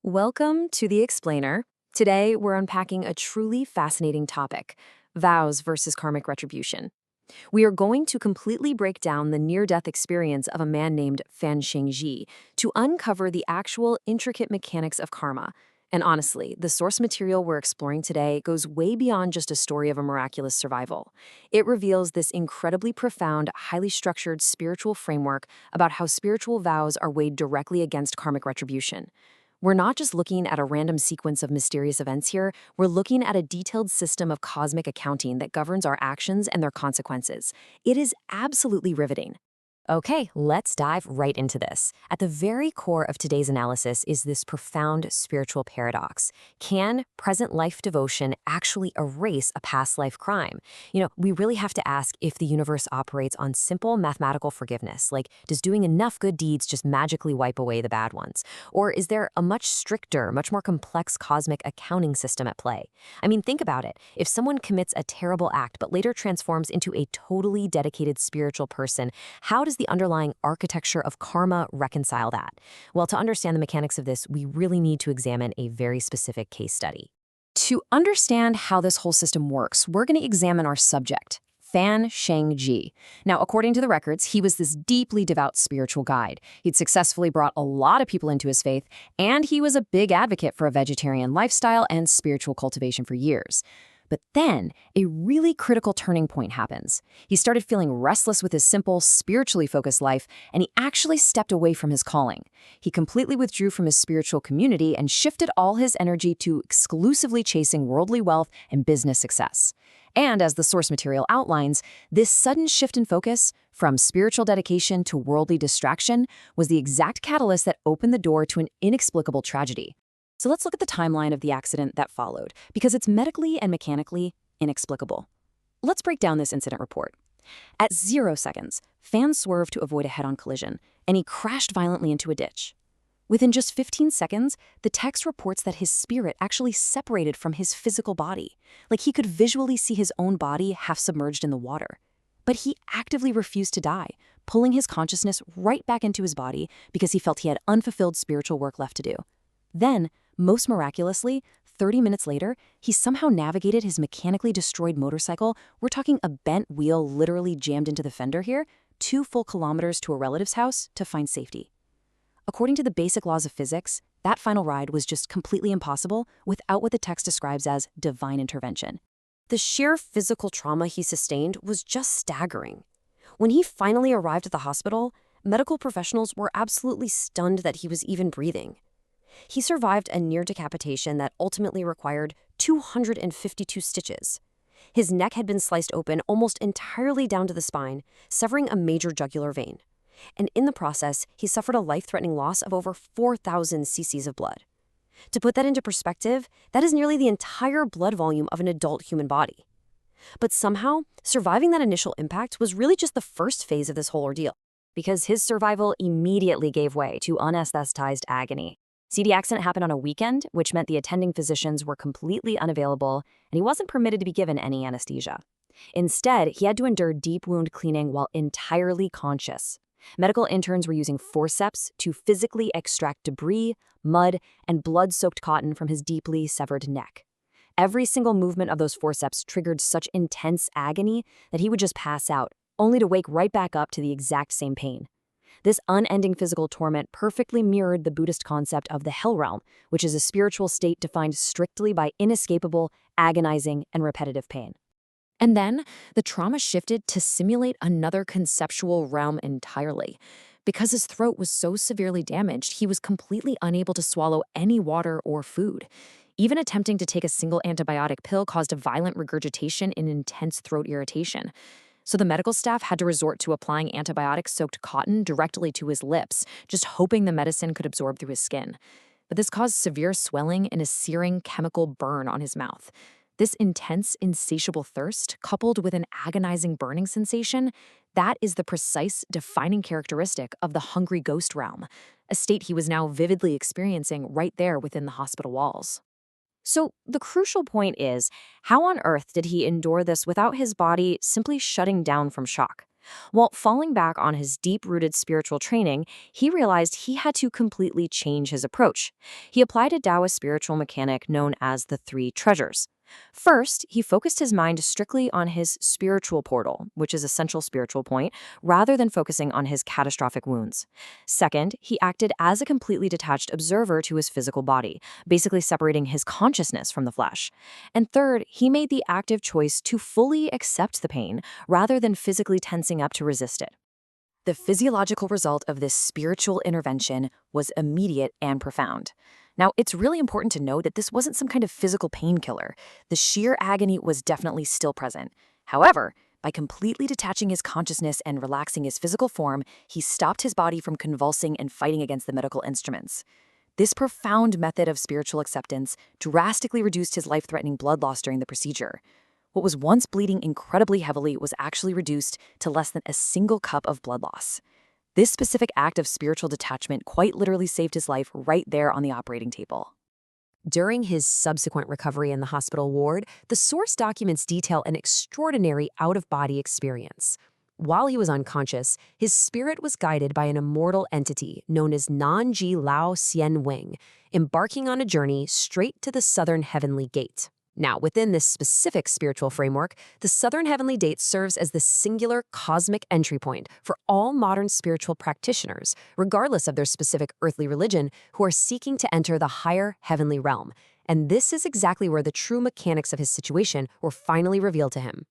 Welcome to The Explainer. Today, we're unpacking a truly fascinating topic, vows versus karmic retribution. We are going to completely break down the near-death experience of a man named Sheng Jie to uncover the actual intricate mechanics of karma. And honestly, the source material we're exploring today goes way beyond just a story of a miraculous survival. It reveals this incredibly profound, highly structured spiritual framework about how spiritual vows are weighed directly against karmic retribution. We're not just looking at a random sequence of mysterious events here, we're looking at a detailed system of cosmic accounting that governs our actions and their consequences. It is absolutely riveting. Okay, let's dive right into this. At the very core of today's analysis is this profound spiritual paradox. Can present life devotion actually erase a past life crime? We really have to ask if the universe operates on simple mathematical forgiveness, like does doing enough good deeds just magically wipe away the bad ones? Or is there a much stricter, much more complex cosmic accounting system at play? Think about it. If someone commits a terrible act but later transforms into a totally dedicated spiritual person, how does the underlying architecture of karma reconcile that? Well, to understand the mechanics of this, we really need to examine a very specific case study. To understand how this whole system works, we're going to examine our subject, Sheng Jie. Now, according to the records, he was this deeply devout spiritual guide. He'd successfully brought a lot of people into his faith, and he was a big advocate for a vegetarian lifestyle and spiritual cultivation for years. But then, a really critical turning point happens. He started feeling restless with his simple, spiritually focused life, and he actually stepped away from his calling. He completely withdrew from his spiritual community and shifted all his energy to exclusively chasing worldly wealth and business success. And as the source material outlines, this sudden shift in focus, from spiritual dedication to worldly distraction, was the exact catalyst that opened the door to an inexplicable tragedy. So let's look at the timeline of the accident that followed, because it's medically and mechanically inexplicable. Let's break down this incident report. At 0 seconds, Fan swerved to avoid a head-on collision, and he crashed violently into a ditch. Within just 15 seconds, the text reports that his spirit actually separated from his physical body, like he could visually see his own body half submerged in the water. But he actively refused to die, pulling his consciousness right back into his body because he felt he had unfulfilled spiritual work left to do. Then, most miraculously, 30 minutes later, he somehow navigated his mechanically destroyed motorcycle. We're talking a bent wheel literally jammed into the fender here, 2 full kilometers to a relative's house to find safety. According to the basic laws of physics, that final ride was just completely impossible without what the text describes as divine intervention. The sheer physical trauma he sustained was just staggering. When he finally arrived at the hospital, medical professionals were absolutely stunned that he was even breathing. He survived a near decapitation that ultimately required 252 stitches. His neck had been sliced open almost entirely down to the spine, severing a major jugular vein. And in the process, he suffered a life-threatening loss of over 4,000 cc's of blood. To put that into perspective, that is nearly the entire blood volume of an adult human body. But somehow, surviving that initial impact was really just the first phase of this whole ordeal, because his survival immediately gave way to unanesthetized agony. See, the accident happened on a weekend, which meant the attending physicians were completely unavailable, and he wasn't permitted to be given any anesthesia. Instead, he had to endure deep wound cleaning while entirely conscious. Medical interns were using forceps to physically extract debris, mud, and blood-soaked cotton from his deeply severed neck. Every single movement of those forceps triggered such intense agony that he would just pass out, only to wake right back up to the exact same pain. This unending physical torment perfectly mirrored the Buddhist concept of the hell realm, which is a spiritual state defined strictly by inescapable, agonizing, and repetitive pain. And then, the trauma shifted to simulate another conceptual realm entirely. Because his throat was so severely damaged, he was completely unable to swallow any water or food. Even attempting to take a single antibiotic pill caused a violent regurgitation and intense throat irritation. So the medical staff had to resort to applying antibiotic-soaked cotton directly to his lips, just hoping the medicine could absorb through his skin. But this caused severe swelling and a searing chemical burn on his mouth. This intense, insatiable thirst, coupled with an agonizing burning sensation, that is the precise defining characteristic of the hungry ghost realm, a state he was now vividly experiencing right there within the hospital walls. So the crucial point is, how on earth did he endure this without his body simply shutting down from shock? While falling back on his deep-rooted spiritual training, he realized he had to completely change his approach. He applied a Taoist spiritual mechanic known as the three treasures. First, he focused his mind strictly on his spiritual portal, which is a central spiritual point, rather than focusing on his catastrophic wounds. Second, he acted as a completely detached observer to his physical body, basically separating his consciousness from the flesh. And third, he made the active choice to fully accept the pain, rather than physically tensing up to resist it. The physiological result of this spiritual intervention was immediate and profound. Now, it's really important to note that this wasn't some kind of physical painkiller. The sheer agony was definitely still present. However, by completely detaching his consciousness and relaxing his physical form, he stopped his body from convulsing and fighting against the medical instruments. This profound method of spiritual acceptance drastically reduced his life-threatening blood loss during the procedure. What was once bleeding incredibly heavily was actually reduced to less than a single cup of blood loss. This specific act of spiritual detachment quite literally saved his life right there on the operating table. During his subsequent recovery in the hospital ward, the source documents detail an extraordinary out-of-body experience. While he was unconscious, his spirit was guided by an immortal entity known as Nanji Lao Xian Wing, embarking on a journey straight to the southern heavenly gate. Now, within this specific spiritual framework, the Southern Heavenly Gate serves as the singular cosmic entry point for all modern spiritual practitioners, regardless of their specific earthly religion, who are seeking to enter the higher heavenly realm. And this is exactly where the true mechanics of his situation were finally revealed to him.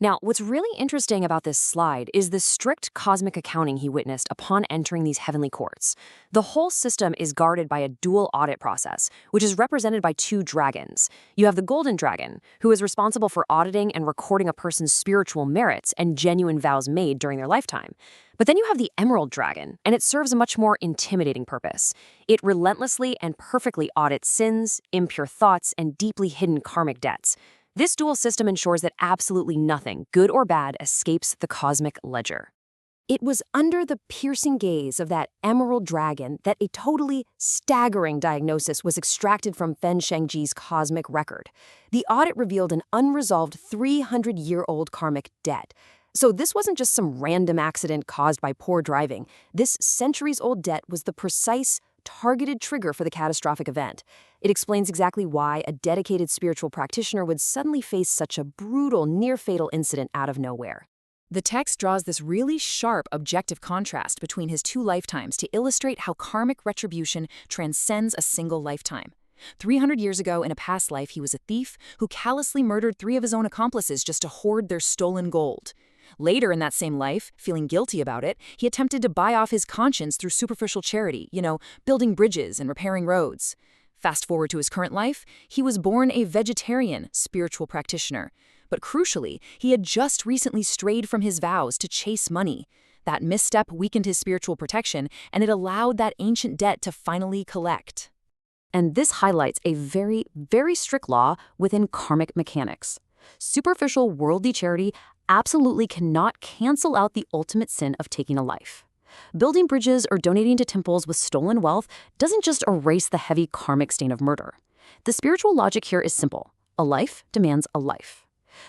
Now, what's really interesting about this slide is the strict cosmic accounting he witnessed upon entering these heavenly courts. The whole system is guarded by a dual audit process, which is represented by two dragons. You have the Golden Dragon, who is responsible for auditing and recording a person's spiritual merits and genuine vows made during their lifetime. But then you have the Emerald Dragon, and it serves a much more intimidating purpose. It relentlessly and perfectly audits sins, impure thoughts, and deeply hidden karmic debts. This dual system ensures that absolutely nothing, good or bad, escapes the cosmic ledger. It was under the piercing gaze of that emerald dragon that a totally staggering diagnosis was extracted from Sheng Jie's cosmic record. The audit revealed an unresolved 300-year-old karmic debt. So this wasn't just some random accident caused by poor driving. This centuries-old debt was the precise, targeted trigger for the catastrophic event. It explains exactly why a dedicated spiritual practitioner would suddenly face such a brutal, near-fatal incident out of nowhere. The text draws this really sharp, objective contrast between his two lifetimes to illustrate how karmic retribution transcends a single lifetime. 300 years ago, in a past life, he was a thief who callously murdered 3 of his own accomplices just to hoard their stolen gold. Later in that same life, feeling guilty about it, he attempted to buy off his conscience through superficial charity, building bridges and repairing roads. Fast forward to his current life, he was born a vegetarian spiritual practitioner. But crucially, he had just recently strayed from his vows to chase money. That misstep weakened his spiritual protection, and it allowed that ancient debt to finally collect. And this highlights a very, very strict law within karmic mechanics. Superficial worldly charity absolutely cannot cancel out the ultimate sin of taking a life. Building bridges or donating to temples with stolen wealth doesn't just erase the heavy karmic stain of murder. The spiritual logic here is simple. A life demands a life.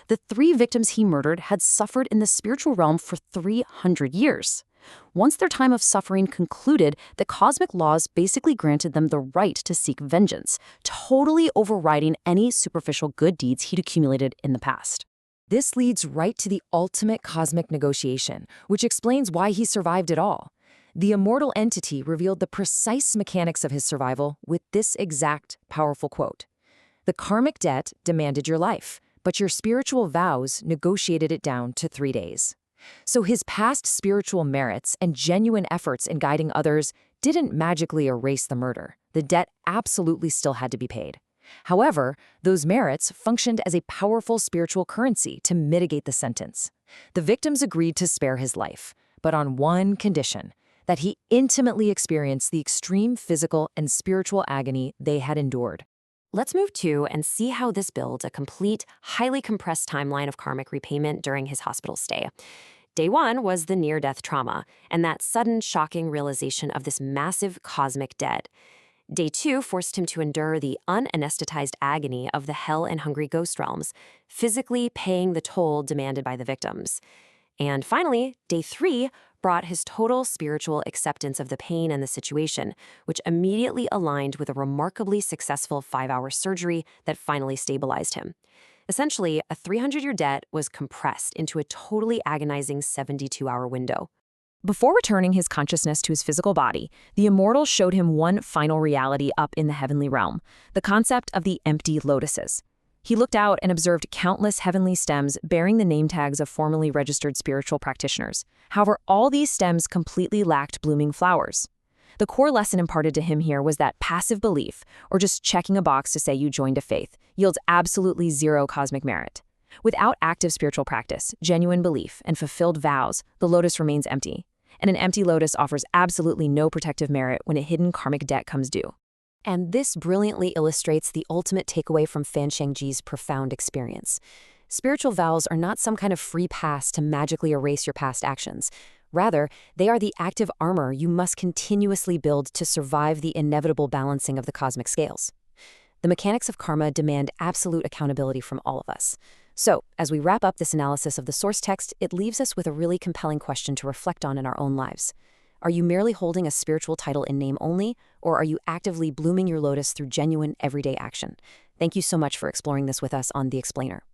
The 3 victims he murdered had suffered in the spiritual realm for 300 years. Once their time of suffering concluded, the cosmic laws basically granted them the right to seek vengeance, totally overriding any superficial good deeds he'd accumulated in the past. This leads right to the ultimate cosmic negotiation, which explains why he survived it all. The immortal entity revealed the precise mechanics of his survival with this exact powerful quote. The karmic debt demanded your life, but your spiritual vows negotiated it down to 3 days. So his past spiritual merits and genuine efforts in guiding others didn't magically erase the murder. The debt absolutely still had to be paid. However, those merits functioned as a powerful spiritual currency to mitigate the sentence. The victims agreed to spare his life, but on one condition, that he intimately experienced the extreme physical and spiritual agony they had endured. Let's move to and see how this builds a complete, highly compressed timeline of karmic repayment during his hospital stay. Day 1 was the near-death trauma, and that sudden, shocking realization of this massive cosmic debt. Day 2 forced him to endure the unanesthetized agony of the hell and hungry ghost realms, physically paying the toll demanded by the victims. And finally, day 3 brought his total spiritual acceptance of the pain and the situation, which immediately aligned with a remarkably successful 5-hour surgery that finally stabilized him. Essentially, a 300-year debt was compressed into a totally agonizing 72-hour window. Before returning his consciousness to his physical body, the immortal showed him one final reality up in the heavenly realm, the concept of the empty lotuses. He looked out and observed countless heavenly stems bearing the name tags of formerly registered spiritual practitioners. However, all these stems completely lacked blooming flowers. The core lesson imparted to him here was that passive belief, or just checking a box to say you joined a faith, yields absolutely zero cosmic merit. Without active spiritual practice, genuine belief, and fulfilled vows, the lotus remains empty. And an empty lotus offers absolutely no protective merit when a hidden karmic debt comes due. And this brilliantly illustrates the ultimate takeaway from Fan Sheng Jie's profound experience. Spiritual vows are not some kind of free pass to magically erase your past actions. Rather, they are the active armor you must continuously build to survive the inevitable balancing of the cosmic scales. The mechanics of karma demand absolute accountability from all of us. So, as we wrap up this analysis of the source text, it leaves us with a really compelling question to reflect on in our own lives. Are you merely holding a spiritual title in name only, or are you actively blooming your lotus through genuine, everyday action? Thank you so much for exploring this with us on The Explainer.